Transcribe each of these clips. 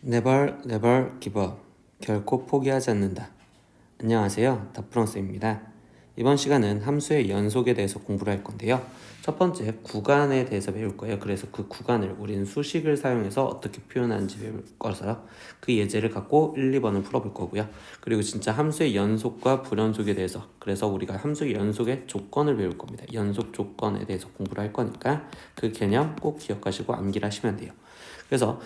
Never, never give up. 결코 포기하지 않는다. 안녕하세요. 다프랑스입니다. 이번 시간은 함수의 연속에 대해서 공부를 할 건데요. 첫 번째, 구간에 대해서 배울 거예요. 그래서 그 구간을 우리는 수식을 사용해서 어떻게 표현하는지 배울 거라서 그 예제를 갖고 1, 2번을 풀어볼 거고요. 그리고 진짜 함수의 연속과 불연속에 대해서, 그래서 우리가 함수의 연속의 조건을 배울 겁니다. 연속 조건에 대해서 공부를 할 거니까 그 개념 꼭 기억하시고 암기를 하시면 돼요. 그래서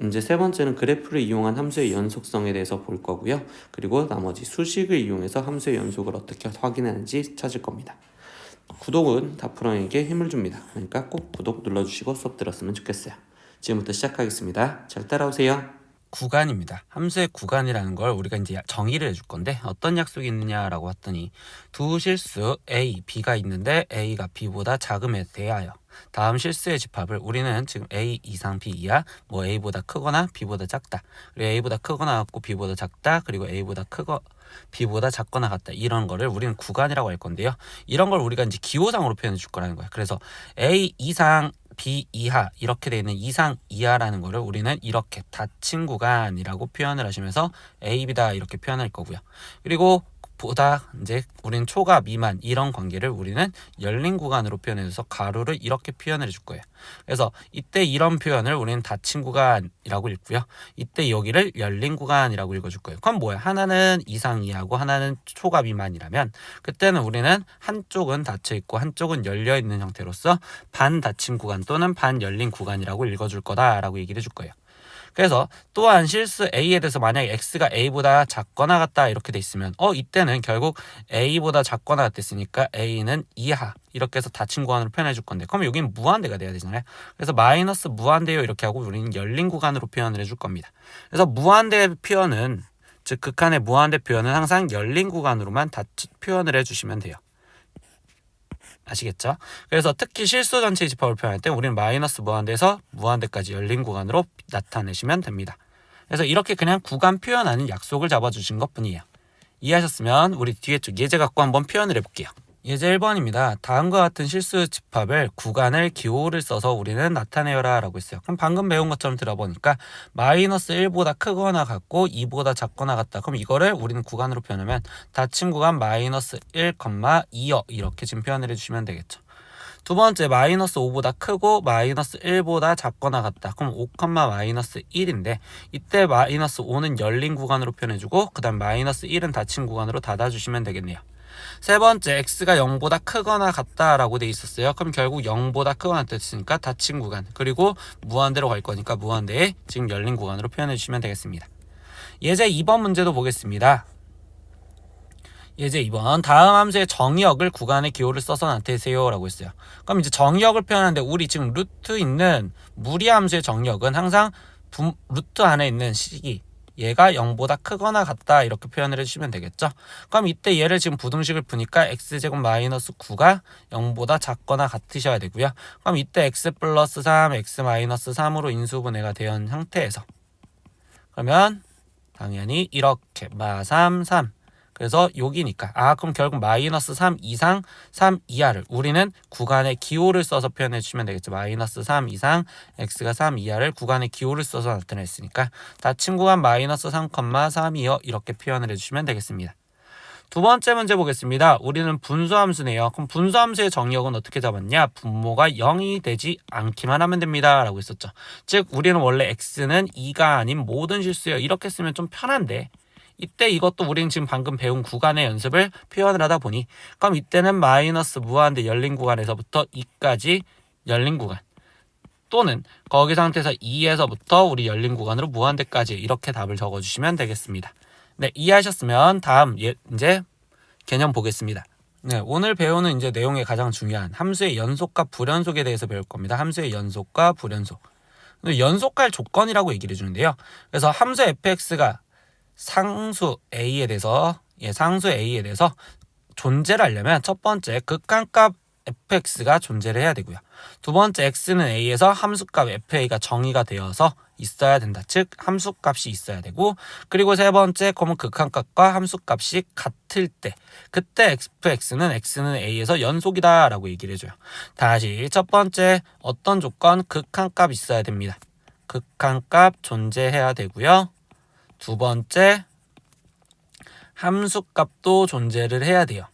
이제 세 번째는 그래프를 이용한 함수의 연속성에 대해서 볼 거고요. 그리고 나머지 수식을 이용해서 함수의 연속을 어떻게 확인하는지 찾을 겁니다. 구독은 다프랑에게 힘을 줍니다. 그러니까 꼭 구독 눌러주시고 수업 들었으면 좋겠어요. 지금부터 시작하겠습니다. 잘 따라오세요. 구간입니다. 함수의 구간이라는 걸 우리가 이제 정의를 해줄 건데 어떤 약속이 있느냐라고 했더니 두 실수 A, B가 있는데 A가 B보다 작음에 대하여 다음 실수의 집합을 우리는 지금 A 이상 B 이하 뭐 A보다 크거나 B보다 작다, 그리고 A보다 크거나 같고 B보다 작다, 그리고 A보다 크거 B보다 작거나 같다, 이런 거를 우리는 구간이라고 할 건데요. 이런 걸 우리가 이제 기호상으로 표현해 줄 거라는 거예요. 그래서 A 이상 B 이하 이렇게 되어 있는 이상 이하라는 거를 우리는 이렇게 닫힌 구간이라고 표현을 하시면서 A, B다 이렇게 표현할 거고요. 그리고 보다 이제 우리는 초과 미만 이런 관계를 우리는 열린 구간으로 표현해서 가로를 이렇게 표현을 해줄 거예요. 그래서 이때 이런 표현을 우리는 닫힌 구간이라고 읽고요. 이때 여기를 열린 구간이라고 읽어줄 거예요. 그럼 뭐야? 하나는 이상 이하고 하나는 초과 미만이라면 그때는 우리는 한쪽은 닫혀 있고 한쪽은 열려 있는 형태로서 반 닫힌 구간 또는 반 열린 구간이라고 읽어줄 거다라고 얘기를 해줄 거예요. 그래서 또한 실수 A에 대해서 만약에 X가 A보다 작거나 같다 이렇게 돼 있으면 이때는 결국 A보다 작거나 같았으니까 A는 이하 이렇게 해서 닫힌 구간으로 표현해 줄 건데, 그럼 여기는 무한대가 돼야 되잖아요. 그래서 마이너스 무한대요 이렇게 하고 우리는 열린 구간으로 표현을 해줄 겁니다. 그래서 무한대 표현은, 즉 극한의 무한대 표현은 항상 열린 구간으로만 표현을 해주시면 돼요. 아시겠죠? 그래서 특히 실수 전체 집합을 표현할 때 우리는 마이너스 무한대에서 무한대까지 열린 구간으로 나타내시면 됩니다. 그래서 이렇게 그냥 구간 표현하는 약속을 잡아주신 것 뿐이에요. 이해하셨으면 우리 뒤에 쪽 예제 갖고 한번 표현을 해볼게요. 예제 1번입니다. 다음과 같은 실수 집합을 구간을 기호를 써서 우리는 나타내어라 라고 했어요. 그럼 방금 배운 것처럼 들어보니까 마이너스 1보다 크거나 같고 2보다 작거나 같다. 그럼 이거를 우리는 구간으로 표현하면 닫힌 구간 마이너스 1, 2여 이렇게 지금 표현을 해주시면 되겠죠. 두 번째, 마이너스 5보다 크고 마이너스 1보다 작거나 같다. 그럼 5, 마이너스 1인데 이때 마이너스 5는 열린 구간으로 표현해주고 그 다음 마이너스 1은 닫힌 구간으로 닫아주시면 되겠네요. 세 번째, x가 0보다 크거나 같다라고 돼 있었어요. 그럼 결국 0보다 크거나 됐으니까 닫힌 구간, 그리고 무한대로 갈 거니까 무한대에 지금 열린 구간으로 표현해 주시면 되겠습니다. 예제 2번 문제도 보겠습니다. 예제 2번, 다음 함수의 정의역을 구간의 기호를 써서 나타내세요 라고 했어요. 그럼 이제 정의역을 표현하는데 우리 지금 루트 있는 무리 함수의 정의역은 항상 루트 안에 있는 식이 얘가 0보다 크거나 같다 이렇게 표현을 해주시면 되겠죠. 그럼 이때 얘를 지금 부등식을 푸니까 x제곱 마이너스 9가 0보다 작거나 같으셔야 되고요. 그럼 이때 x 플러스 3, x 마이너스 3으로 인수분해가 되는 형태에서 그러면 당연히 이렇게 마3, 3 그래서 여기니까 그럼 결국 마이너스 3 이상 3 이하를 우리는 구간의 기호를 써서 표현해 주시면 되겠죠. 마이너스 3 이상 x가 3 이하를 구간의 기호를 써서 나타냈으니까 닫힌 구간 마이너스 3, 3이요 이렇게 표현을 해주시면 되겠습니다. 두 번째 문제 보겠습니다. 우리는 분수함수네요. 그럼 분수함수의 정의역은 어떻게 잡았냐? 분모가 0이 되지 않기만 하면 됩니다 라고 했었죠. 즉 우리는 원래 x는 2가 아닌 모든 실수예요 이렇게 쓰면 좀 편한데, 이때 이것도 우리는 지금 방금 배운 구간의 연습을 표현을 하다 보니 그럼 이때는 마이너스 무한대 열린 구간에서부터 2까지 열린 구간, 또는 거기 상태에서 2에서부터 우리 열린 구간으로 무한대까지 이렇게 답을 적어주시면 되겠습니다. 네, 이해하셨으면 다음 이제 개념 보겠습니다. 네, 오늘 배우는 이제 내용의 가장 중요한 함수의 연속과 불연속에 대해서 배울 겁니다. 함수의 연속과 불연속. 연속할 조건이라고 얘기를 해주는데요. 그래서 함수 fx가 상수 A에 대해서 존재를 하려면 첫 번째 극한값 fx가 존재를 해야 되고요. 두 번째 x는 A에서 함수값 fa가 정의가 되어서 있어야 된다. 즉 함수값이 있어야 되고, 그리고 세 번째 그러면 극한값과 함수값이 같을 때 그때 fx는 x는 a에서 연속이다 라고 얘기를 해줘요. 다시 첫 번째 어떤 조건? 극한값 있어야 됩니다. 극한값 존재해야 되고요. 두 번째 함수값도 존재를 해야 돼요.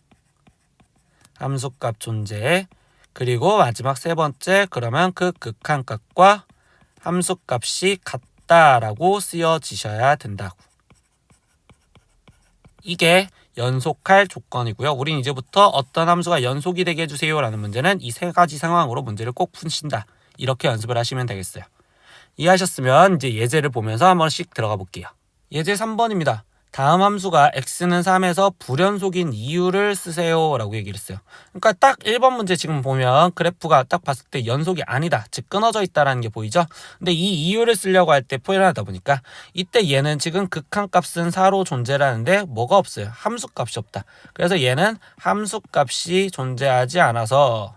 함수값 존재. 그리고 마지막 세 번째 그러면 그 극한값과 함수값이 같다라고 쓰여지셔야 된다고. 이게 연속할 조건이고요. 우린 이제부터 어떤 함수가 연속이 되게 해주세요 라는 문제는 이 세 가지 상황으로 문제를 꼭 푸신다. 이렇게 연습을 하시면 되겠어요. 이해하셨으면 이제 예제를 보면서 한 번씩 들어가 볼게요. 예제 3번입니다. 다음 함수가 x는 3에서 불연속인 이유를 쓰세요 라고 얘기를 했어요. 그러니까 딱 1번 문제 지금 보면 그래프가 딱 봤을 때 연속이 아니다, 즉 끊어져 있다라는 게 보이죠. 근데 이 이유를 쓰려고 할 때 표현하다 보니까 이때 얘는 지금 극한값은 4로 존재를 하는데 뭐가 없어요? 함수값이 없다. 그래서 얘는 함수값이 존재하지 않아서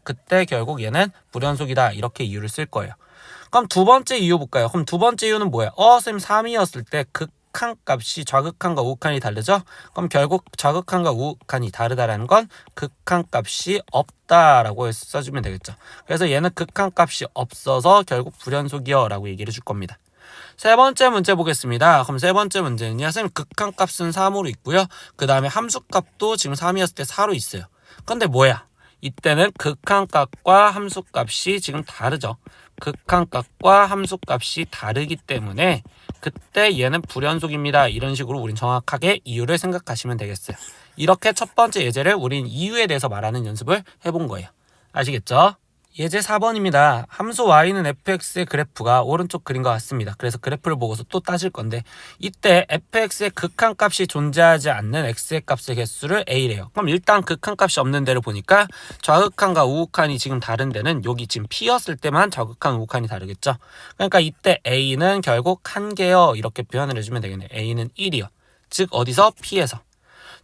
그때 결국 얘는 불연속이다 이렇게 이유를 쓸 거예요. 그럼 두 번째 이유 볼까요? 그럼 두 번째 이유는 뭐예요? 쌤 3이었을 때 극한값이 좌극한과 우극한이 다르죠? 그럼 결국 좌극한과 우극한이 다르다라는 건 극한값이 없다라고 써주면 되겠죠. 그래서 얘는 극한값이 없어서 결국 불연속이요 라고 얘기를 해줄 겁니다. 세 번째 문제 보겠습니다. 그럼 세 번째 문제는요. 선생님 극한값은 3으로 있고요. 그 다음에 함수값도 지금 3이었을 때 4로 있어요. 근데 뭐야? 이때는 극한값과 함수값이 지금 다르죠. 극한값과 함수값이 다르기 때문에 그때 얘는 불연속입니다. 이런 식으로 우린 정확하게 이유를 생각하시면 되겠어요. 이렇게 첫 번째 예제를 우린 이유에 대해서 말하는 연습을 해본 거예요. 아시겠죠? 예제 4번입니다. 함수 y는 fx의 그래프가 오른쪽 그림과 같습니다. 그래서 그래프를 보고서 또 따질 건데 이때 fx의 극한값이 존재하지 않는 x의 값의 개수를 a래요. 그럼 일단 극한값이 없는 데를 보니까 좌극한과 우극한이 지금 다른 데는 여기 지금 p였을 때만 좌극한 우극한이 다르겠죠. 그러니까 이때 a는 결국 한 개요 이렇게 표현을 해주면 되겠네요. a는 1이요. 즉 어디서? p에서.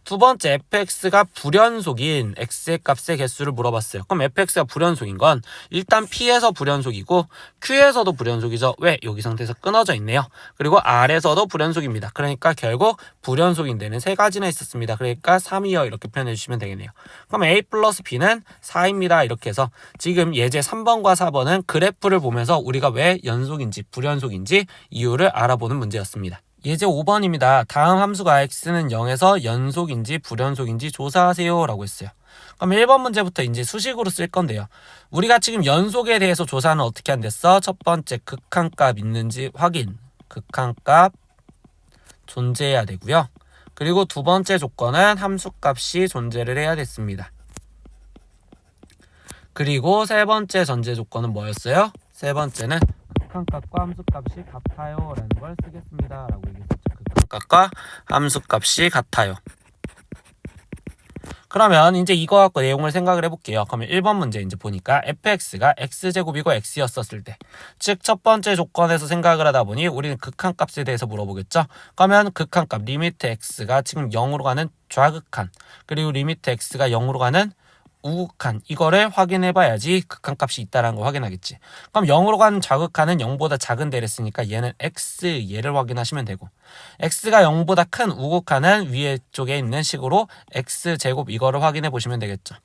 두 번째 fx가 불연속인 x의 값의 개수를 물어봤어요. 그럼 fx가 불연속인 건 일단 p에서 불연속이고 q에서도 불연속이죠. 왜? 여기 상태에서 끊어져 있네요. 그리고 r에서도 불연속입니다. 그러니까 결국 불연속인 데는 세 가지나 있었습니다. 그러니까 3이요 이렇게 표현해 주시면 되겠네요. 그럼 a 플러스 b는 4입니다. 이렇게 해서 지금 예제 3번과 4번은 그래프를 보면서 우리가 왜 연속인지 불연속인지 이유를 알아보는 문제였습니다. 예제 5번입니다. 다음 함수가 x는 0에서 연속인지 불연속인지 조사하세요 라고 했어요. 그럼 1번 문제부터 이제 수식으로 쓸 건데요. 우리가 지금 연속에 대해서 조사는 어떻게 한댔어? 첫 번째 극한값 있는지 확인. 극한값 존재해야 되고요. 그리고 두 번째 조건은 함수값이 존재를 해야 됐습니다. 그리고 세 번째 전제 조건은 뭐였어요? 세 번째는 극한값과 함수값이 같아요 라는 걸 쓰겠습니다 라고 얘기했었죠. 극한값과 함수값이 같아요. 그러면 이제 이거 갖고 내용을 생각을 해볼게요. 그러면 1번 문제 이제 보니까 fx가 x제곱이고 x였었을 때, 즉 첫 번째 조건에서 생각을 하다 보니 우리는 극한값에 대해서 물어보겠죠. 그러면 극한값 리미트 x가 지금 0으로 가는 좌극한, 그리고 리미트 x가 0으로 가는 우극한, 이거를 확인해 봐야지 극한값이 있다는 걸 확인하겠지. 그럼 0으로 가는 좌극한은 0보다 작은 데를 쓰니까 얘는 x, 얘를 확인하시면 되고, x가 0보다 큰 우극한은 위에 쪽에 있는 식으로 x제곱 이거를 확인해 보시면 되겠죠.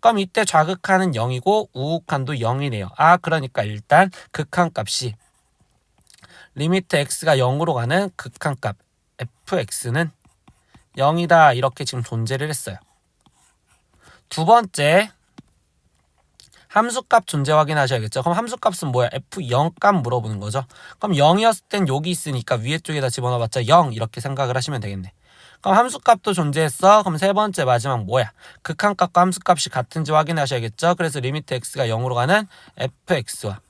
그럼 이때 좌극한은 0이고 우극한도 0이네요. 그러니까 일단 극한값이 리미트 x가 0으로 가는 극한값 fx는 0이다 이렇게 지금 존재를 했어요. 두 번째 함수값 존재 확인하셔야겠죠. 그럼 함수값은 뭐야? f0값 물어보는 거죠. 그럼 0이었을 땐 여기 있으니까 위에 쪽에다 집어넣어봤자 0 이렇게 생각을 하시면 되겠네. 그럼 함수값도 존재했어. 그럼 세 번째 마지막 뭐야? 극한값과 함수값이 같은지 확인하셔야겠죠. 그래서 리미트 x가 0으로 가는 fx와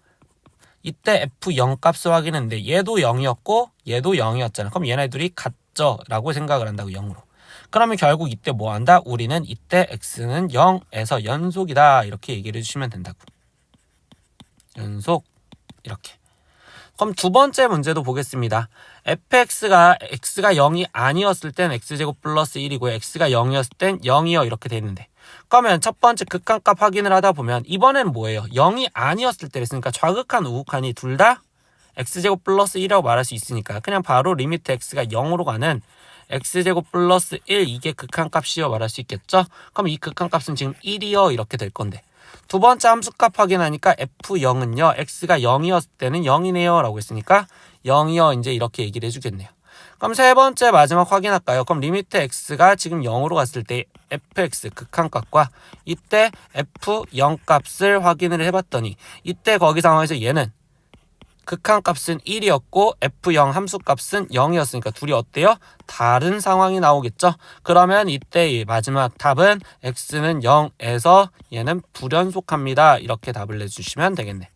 이때 f0 값을 확인했는데 얘도 0이었고 얘도 0이었잖아. 그럼 얘네들이 같죠? 라고 생각을 한다고 0으로. 그러면 결국 이때 뭐 한다? 우리는 이때 x는 0에서 연속이다 이렇게 얘기를 해주시면 된다고. 연속 이렇게. 그럼 두 번째 문제도 보겠습니다. fx가 x가 0이 아니었을 땐 x제곱 플러스 1이고 x가 0이었을 땐 0이요 이렇게 돼 있는데, 그러면 첫 번째 극한값 확인을 하다 보면 이번에는 뭐예요? 0이 아니었을 때 했으니까 좌극한 우극한이 둘 다 x제곱 플러스 1이라고 말할 수 있으니까 그냥 바로 리미트 x가 0으로 가는 x제곱 플러스 1 이게 극한값이요 말할 수 있겠죠? 그럼 이 극한값은 지금 1이요 이렇게 될 건데 두 번째 함수값 확인하니까 f0은요 x가 0이었을 때는 0이네요 라고 했으니까 0이요 이제 이렇게 얘기를 해주겠네요. 그럼 세 번째 마지막 확인할까요? 그럼 리미트 x가 지금 0으로 갔을 때 fx 극한값과 이때 f0 값을 확인을 해봤더니 이때 거기 상황에서 얘는 극한값은 1이었고 f0 함수값은 0이었으니까 둘이 어때요? 다른 상황이 나오겠죠? 그러면 이때 이 마지막 답은 x는 0에서 얘는 불연속합니다. 이렇게 답을 내주시면 되겠네.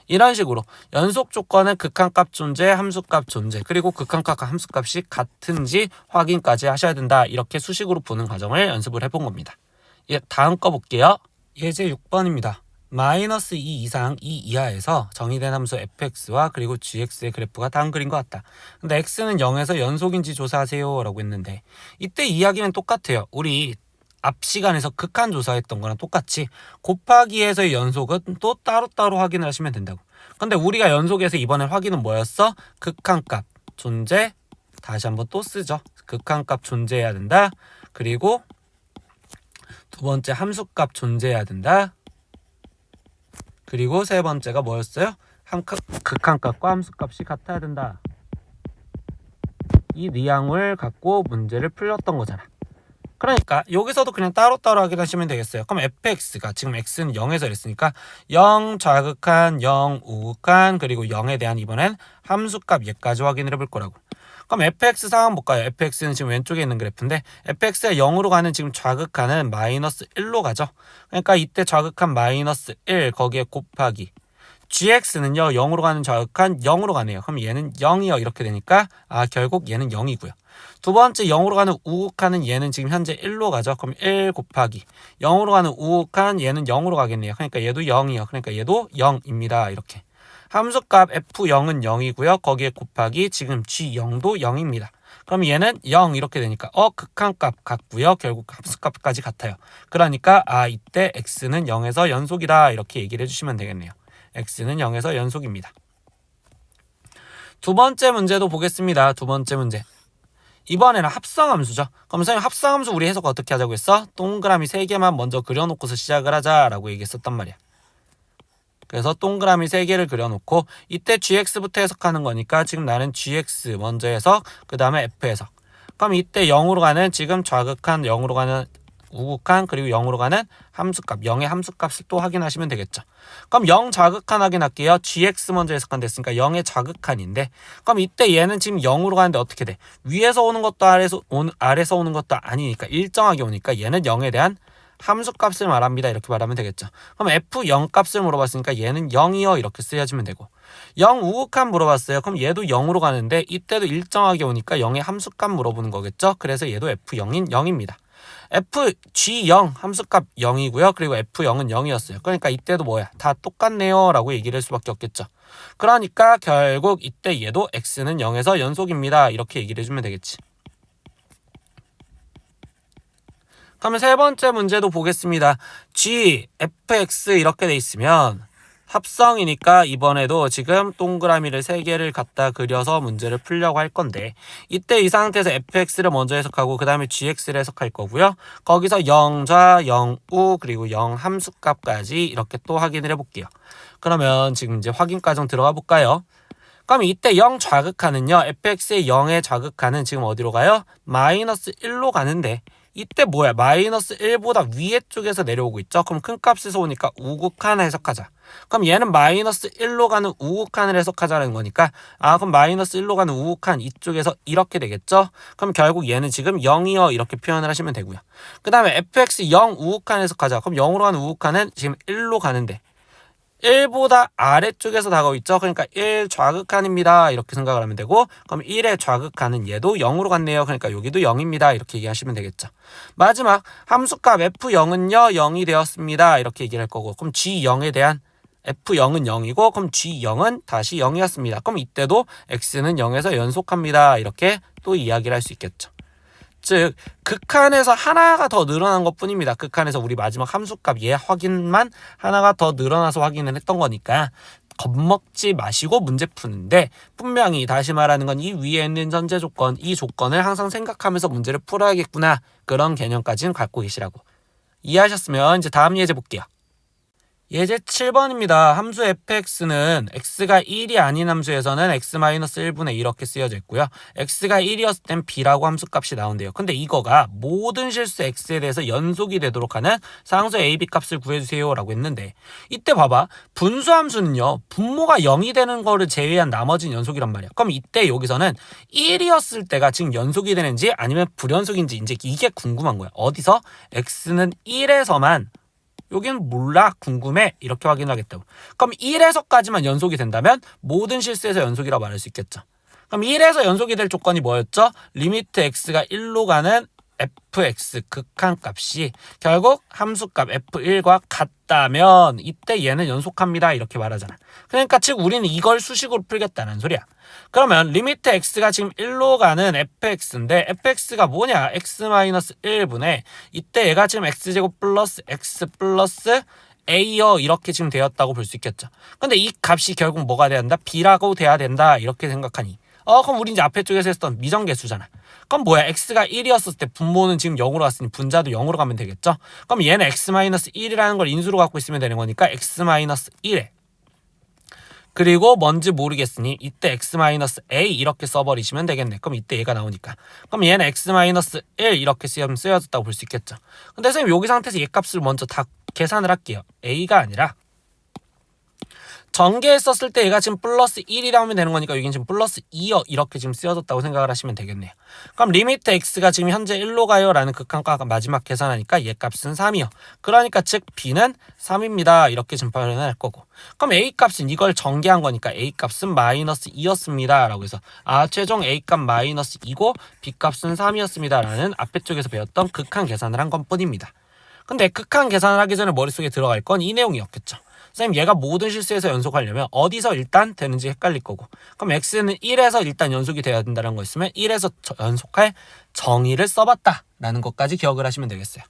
이런 식으로 연속 조건은 극한값 존재, 함수값 존재, 그리고 극한값과 함수값이 같은지 확인까지 하셔야 된다. 이렇게 수식으로 푸는 과정을 연습을 해본 겁니다. 예, 다음 거 볼게요. 예제 6번입니다. 마이너스 2 이상 2 이하에서 정의된 함수 fx와 그리고 gx의 그래프가 다음 그린 것 같다. 근데 x는 0에서 연속인지 조사하세요 라고 했는데 이때 이야기는 똑같아요. 우리 앞 시간에서 극한 조사했던 거랑 똑같이 곱하기에서의 연속은 또 따로따로 확인을 하시면 된다고. 근데 우리가 연속에서 이번에 확인은 뭐였어? 극한값 존재, 다시 한번 또 쓰죠. 극한값 존재해야 된다. 그리고 두 번째 함수값 존재해야 된다. 그리고 세 번째가 뭐였어요? 극한값과 함수값이 같아야 된다. 이 내용을 갖고 문제를 풀렸던 거잖아. 그러니까 여기서도 그냥 따로따로 확인하시면 되겠어요. 그럼 fx가 지금 x는 0에서 이랬으니까 0 좌극한, 0 우극한, 그리고 0에 대한 이번엔 함수값 얘까지 확인을 해볼 거라고. 그럼 fx 상황 볼까요? fx는 지금 왼쪽에 있는 그래프인데 fx가 0으로 가는 지금 좌극한은 마이너스 1로 가죠. 그러니까 이때 좌극한 마이너스 1 거기에 곱하기 gx는요 0으로 가는 좌극한 0으로 가네요. 그럼 얘는 0이요 이렇게 되니까 결국 얘는 0이고요. 두 번째 0으로 가는 우극한은 얘는 지금 현재 1로 가죠. 그럼 1 곱하기 0으로 가는 우극한 얘는 0으로 가겠네요. 그러니까 얘도 0이요. 그러니까 얘도 0입니다. 이렇게. 함수값 f0은 0이고요. 거기에 곱하기 지금 g0도 0입니다. 그럼 얘는 0 이렇게 되니까 극한값 같고요. 결국 함수값까지 같아요. 그러니까 이때 x는 0에서 연속이다 이렇게 얘기를 해주시면 되겠네요. x는 0에서 연속입니다. 두 번째 문제도 보겠습니다. 두 번째 문제. 이번에는 합성함수죠. 그럼 선생님 합성함수 우리 해석 어떻게 하자고 했어? 동그라미 3개만 먼저 그려놓고서 시작을 하자라고 얘기했었단 말이야. 그래서 동그라미 3개를 그려놓고 이때 gx부터 해석하는 거니까 지금 나는 gx 먼저 해석, 그 다음에 f 해석. 그럼 이때 0으로 가는 지금 좌극한, 0으로 가는 우극한, 그리고 0으로 가는 함수값, 0의 함수값을 또 확인하시면 되겠죠. 그럼 0 좌극한 확인할게요. gx 먼저 해석한 됐으니까 0의 좌극한인데 그럼 이때 얘는 지금 0으로 가는데 어떻게 돼? 위에서 오는 것도 아래서 오는 것도 아니니까 일정하게 오니까 얘는 0에 대한 함수값을 말합니다. 이렇게 말하면 되겠죠. 그럼 f0 값을 물어봤으니까 얘는 0이요 이렇게 쓰여지면 되고 0 우극한 물어봤어요. 그럼 얘도 0으로 가는데 이때도 일정하게 오니까 0의 함수값 물어보는 거겠죠. 그래서 얘도 f0인 0입니다. fg0 함수값 0이고요. 그리고 f0은 0이었어요. 그러니까 이때도 뭐야? 다 똑같네요 라고 얘기를 할 수밖에 없겠죠. 그러니까 결국 이때 얘도 x는 0에서 연속입니다. 이렇게 얘기를 해주면 되겠지. 그러면 세 번째 문제도 보겠습니다. g, fx 이렇게 돼 있으면 합성이니까 이번에도 지금 동그라미를 3개를 갖다 그려서 문제를 풀려고 할 건데 이때 이 상태에서 fx를 먼저 해석하고 그 다음에 gx를 해석할 거고요. 거기서 0좌, 0우 그리고 0 함수값까지 이렇게 또 확인을 해볼게요. 그러면 지금 이제 확인 과정 들어가 볼까요? 그럼 이때 0 좌극하는요. fx의 0의 좌극하는 지금 어디로 가요? 마이너스 1로 가는데 이때 뭐야? 마이너스 1보다 위에 쪽에서 내려오고 있죠? 그럼 큰 값에서 오니까 우극한 해석하자. 그럼 얘는 마이너스 1로 가는 우극한을 해석하자는 거니까 그럼 마이너스 1로 가는 우극한 이쪽에서 이렇게 되겠죠? 그럼 결국 얘는 지금 0이요 이렇게 표현을 하시면 되고요. 그 다음에 fx 0 우극한 해석하자. 그럼 0으로 가는 우극한은 지금 1로 가는데 1보다 아래쪽에서 다가오고 있죠. 그러니까 1 좌극한입니다. 이렇게 생각을 하면 되고 그럼 1의 좌극한은 얘도 0으로 갔네요. 그러니까 여기도 0입니다. 이렇게 얘기하시면 되겠죠. 마지막 함수값 f0은요 0이 되었습니다. 이렇게 얘기를 할 거고 그럼 g0에 대한 f0은 0이고 그럼 g0은 다시 0이었습니다. 그럼 이때도 x는 0에서 연속합니다. 이렇게 또 이야기를 할 수 있겠죠. 즉 극한에서 하나가 더 늘어난 것뿐입니다. 극한에서 우리 마지막 함수값 얘 확인만 하나가 더 늘어나서 확인을 했던 거니까 겁먹지 마시고 문제 푸는데, 분명히 다시 말하는 건 이 위에 있는 전제 조건, 이 조건을 항상 생각하면서 문제를 풀어야겠구나, 그런 개념까지는 갖고 계시라고. 이해하셨으면 이제 다음 예제 볼게요. 예제 7번입니다. 함수 fx는 x가 1이 아닌 함수에서는 x-1분의 이렇게 쓰여져 있고요. x가 1이었을 땐 b라고 함수값이 나온대요. 근데 이거가 모든 실수 x에 대해서 연속이 되도록 하는 상수 ab 값을 구해주세요 라고 했는데, 이때 봐봐. 분수함수는요, 분모가 0이 되는 거를 제외한 나머지는 연속이란 말이야. 그럼 이때 여기서는 1이었을 때가 지금 연속이 되는지 아니면 불연속인지 이제 이게 궁금한 거야. 어디서? x는 1에서만, 여기는 몰라, 궁금해, 이렇게 확인하겠다고. 그럼 1에서까지만 연속이 된다면 모든 실수에서 연속이라고 말할 수 있겠죠. 그럼 1에서 연속이 될 조건이 뭐였죠? 리미트 x가 1로 가는 fx 극한값이 결국 함수값 f1과 같다면 이때 얘는 연속합니다, 이렇게 말하잖아. 그러니까 즉 우리는 이걸 수식으로 풀겠다는 소리야. 그러면 리미트 x가 지금 1로 가는 fx인데 fx가 뭐냐? x-1분의 이때 얘가 지금 x제곱 플러스 x 플러스 a요, 이렇게 지금 되었다고 볼 수 있겠죠. 근데 이 값이 결국 뭐가 돼야 된다? b라고 돼야 된다, 이렇게 생각하니 그럼 우리 이제 앞에 쪽에서 했던 미정계수잖아. 그럼 뭐야? x가 1이었을 때 분모는 지금 0으로 갔으니 분자도 0으로 가면 되겠죠. 그럼 얘는 x-1이라는 걸 인수로 갖고 있으면 되는 거니까 x-1에, 그리고 뭔지 모르겠으니 이때 x-a 이렇게 써버리시면 되겠네. 그럼 이때 얘가 나오니까. 그럼 얘는 x-1 이렇게 쓰여졌다고 볼 수 있겠죠. 근데 선생님 여기 상태에서 얘 값을 먼저 다 계산을 할게요. a가 아니라 전개했었을 때 얘가 지금 플러스 1이 나오면 되는 거니까 여기는 지금 플러스 2요, 이렇게 지금 쓰여졌다고 생각을 하시면 되겠네요. 그럼 리미트 x가 지금 현재 1로 가요 라는 극한가 마지막 계산하니까 얘 값은 3이요. 그러니까 즉 b는 3입니다. 이렇게 지금 표현할 거고. 그럼 a 값은 이걸 전개한 거니까 a 값은 마이너스 2였습니다. 라고 해서 최종 a 값 마이너스 2고 b 값은 3이었습니다. 라는 앞에 쪽에서 배웠던 극한 계산을 한 것뿐입니다. 근데 극한 계산을 하기 전에 머릿속에 들어갈 건 이 내용이었겠죠. 선생님 얘가 모든 실수에서 연속하려면 어디서 일단 되는지 헷갈릴 거고, 그럼 x는 1에서 일단 연속이 돼야 된다는 거 있으면 1에서 연속할 정의를 써봤다 라는 것까지 기억을 하시면 되겠어요.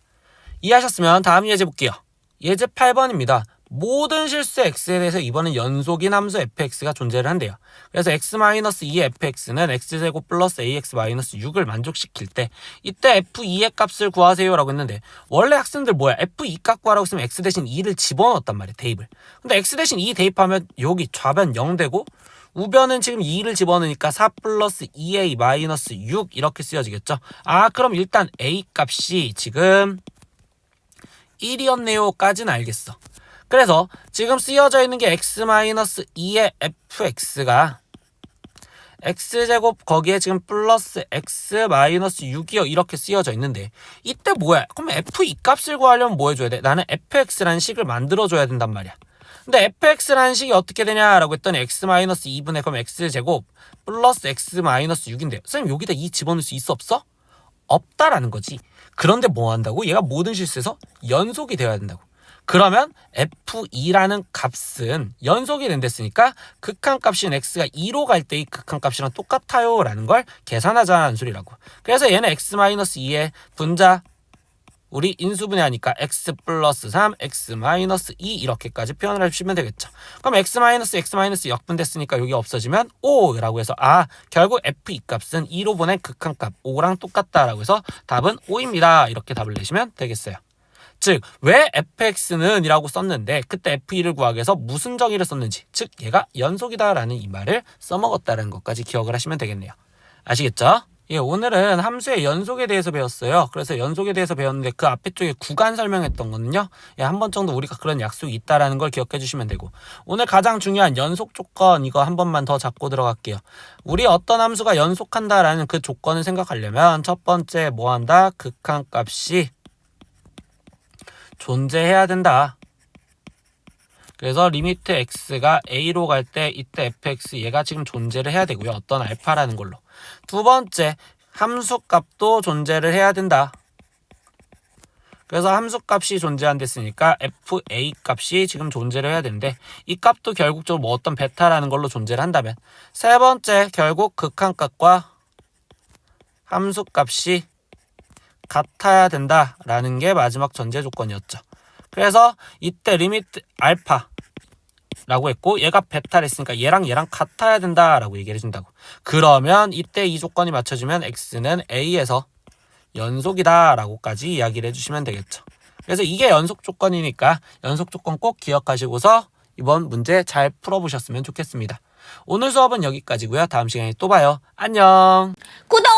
이해하셨으면 다음 예제 볼게요. 예제 8번입니다. 모든 실수 x에 대해서 이번엔 연속인 함수 fx가 존재를 한대요. 그래서 x-2의 fx는 x제곱 플러스 ax-6을 만족시킬 때 이때 f2의 값을 구하세요 라고 했는데, 원래 학생들 뭐야? f2 값 구하라고 했으면 x 대신 2를 집어넣었단 말이야, 대입을. 근데 x 대신 2 대입하면 여기 좌변 0 되고 우변은 지금 2를 집어넣으니까 4 플러스 2a 마이너스 6 이렇게 쓰여지겠죠. 그럼 일단 a 값이 지금 1이었네요 까지는 알겠어. 그래서 지금 쓰여져 있는 게 x-2의 fx가 x제곱 거기에 지금 플러스 x-6이요, 이렇게 쓰여져 있는데 이때 뭐야? 그럼 f2 값을 구하려면 뭐 해줘야 돼? 나는 fx라는 식을 만들어줘야 된단 말이야. 근데 fx라는 식이 어떻게 되냐라고 했더니 x-2분의 그럼 x제곱 플러스 x-6인데 선생님 여기다 2 집어넣을 수 있어 없어? 없다라는 거지. 그런데 뭐 한다고? 얘가 모든 실수에서 연속이 되어야 된다고. 그러면 f2라는 값은 연속이 된댔으니까 극한값인 x가 2로 갈 때 이 극한값이랑 똑같아요 라는 걸 계산하자는 소리라고. 그래서 얘는 x-2의 분자 우리 인수분해하니까 x 플러스 3, x 마이너스 2 이렇게까지 표현을 해주시면 되겠죠. 그럼 x 마이너스 역분됐으니까 여기 없어지면 5라고 해서 결국 f2 값은 2로 보낸 극한값 5랑 똑같다라고 해서 답은 5입니다. 이렇게 답을 내시면 되겠어요. 즉 왜 fx는 이라고 썼는데 그때 f2를 구하기 위해서 무슨 정의를 썼는지, 즉 얘가 연속이다 라는 이 말을 써먹었다는 것까지 기억을 하시면 되겠네요. 아시겠죠? 오늘은 함수의 연속에 대해서 배웠어요. 그래서 연속에 대해서 배웠는데 그 앞에 쪽에 구간 설명했던 거는요, 한 번 정도 우리가 그런 약속이 있다라는 걸 기억해 주시면 되고, 오늘 가장 중요한 연속 조건 이거 한 번만 더 잡고 들어갈게요. 우리 어떤 함수가 연속한다라는 그 조건을 생각하려면 첫 번째 뭐 한다? 극한값이 존재해야 된다. 그래서 리미트 x가 a로 갈 때 이때 fx 얘가 지금 존재를 해야 되고요. 어떤 알파라는 걸로. 두 번째, 함수값도 존재를 해야 된다. 그래서 함수값이 존재한댔으니까 fa 값이 지금 존재를 해야 되는데 이 값도 결국적으로 뭐 어떤 베타라는 걸로 존재를 한다면, 세 번째 결국 극한값과 함수값이 같아야 된다라는 게 마지막 전제 조건이었죠. 그래서 이때 리미트 알파라고 했고 얘가 베타를 했으니까 얘랑 같아야 된다라고 얘기를 해준다고. 그러면 이때 이 조건이 맞춰지면 x는 a에서 연속이다라고까지 이야기를 해주시면 되겠죠. 그래서 이게 연속 조건이니까 연속 조건 꼭 기억하시고서 이번 문제 잘 풀어보셨으면 좋겠습니다. 오늘 수업은 여기까지고요. 다음 시간에 또 봐요. 안녕. 구독!